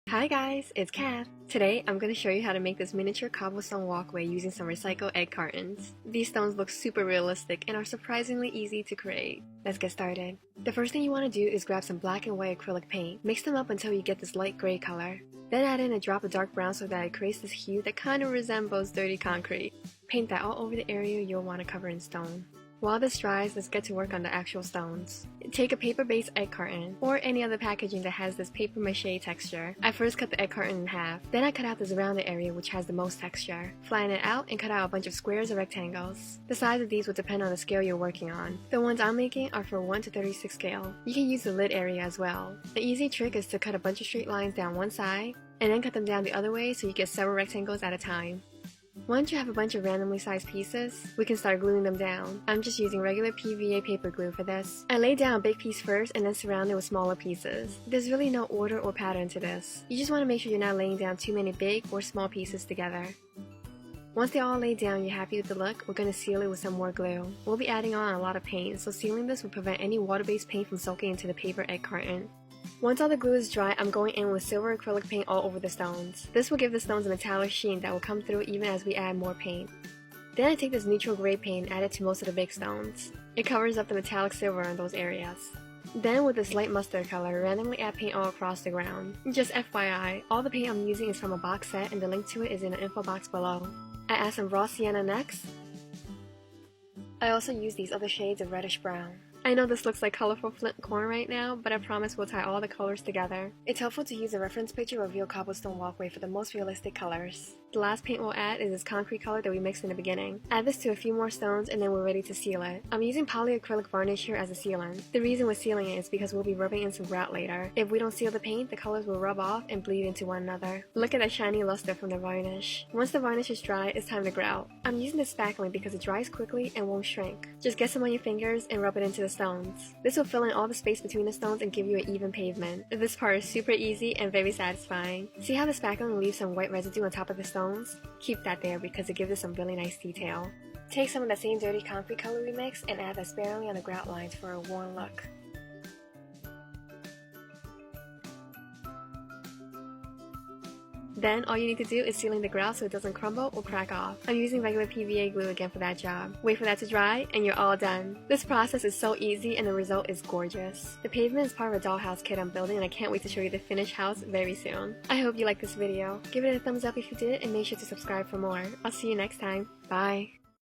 Hi guys, it's Kat. Today I'm going to show you how to make this miniature cobblestone walkway using some recycled egg cartons. These stones look super realistic and are surprisingly easy to create. Let's get started. The first thing you want to do is grab some black and white acrylic paint. Mix them up until you get this light gray color. Then add in a drop of dark brown so that it creates this hue that kind of resembles dirty concrete. Paint that all over the area you'll want to cover in stone. While this dries, let's get to work on the actual stones. Take a paper-based egg carton, or any other packaging that has this paper mache texture. I first cut the egg carton in half, then I cut out this rounded area which has the most texture. Flatten it out and cut out a bunch of squares or rectangles. The size of these will depend on the scale you're working on. The ones I'm making are for 1 to 36 scale. You can use the lid area as well. The easy trick is to cut a bunch of straight lines down one side, and then cut them down the other way so you get several rectangles at a time. Once you have a bunch of randomly sized pieces, we can start gluing them down. I'm just using regular PVA paper glue for this. I lay down a big piece first and then surround it with smaller pieces. There's really no order or pattern to this. You just want to make sure you're not laying down too many big or small pieces together. Once they're all laid down and you're happy with the look, we're going to seal it with some more glue. We'll be adding on a lot of paint, so sealing this will prevent any water-based paint from soaking into the paper egg carton. Once all the glue is dry, I'm going in with silver acrylic paint all over the stones. This will give the stones a metallic sheen that will come through even as we add more paint. Then I take this neutral gray paint and add it to most of the big stones. It covers up the metallic silver in those areas. Then with this light mustard color, randomly add paint all across the ground. Just FYI, all the paint I'm using is from a box set and the link to it is in the info box below. I add some raw sienna next. I also use these other shades of reddish brown. I know this looks like colorful flint corn right now, but I promise we'll tie all the colors together. It's helpful to use a reference picture of real cobblestone walkway for the most realistic colors. The last paint we'll add is this concrete color that we mixed in the beginning. Add this to a few more stones and then we're ready to seal it. I'm using polyacrylic varnish here as a sealant. The reason we're sealing it is because we'll be rubbing in some grout later. If we don't seal the paint, the colors will rub off and bleed into one another. Look at that shiny luster from the varnish. Once the varnish is dry, it's time to grout. I'm using this spackling because it dries quickly and won't shrink. Just get some on your fingers and rub it into the stones. This will fill in all the space between the stones and give you an even pavement. This part is super easy and very satisfying. See how the spackling leaves some white residue on top of the stones? Keep that there because it gives it some really nice detail. Take some of the same dirty concrete color we mixed and add that sparingly on the grout lines for a worn look. Then all you need to do is sealing the grout so it doesn't crumble or crack off. I'm using regular PVA glue again for that job. Wait for that to dry and you're all done. This process is so easy and the result is gorgeous. The pavement is part of a dollhouse kit I'm building and I can't wait to show you the finished house very soon. I hope you liked this video. Give it a thumbs up if you did and make sure to subscribe for more. I'll see you next time. Bye!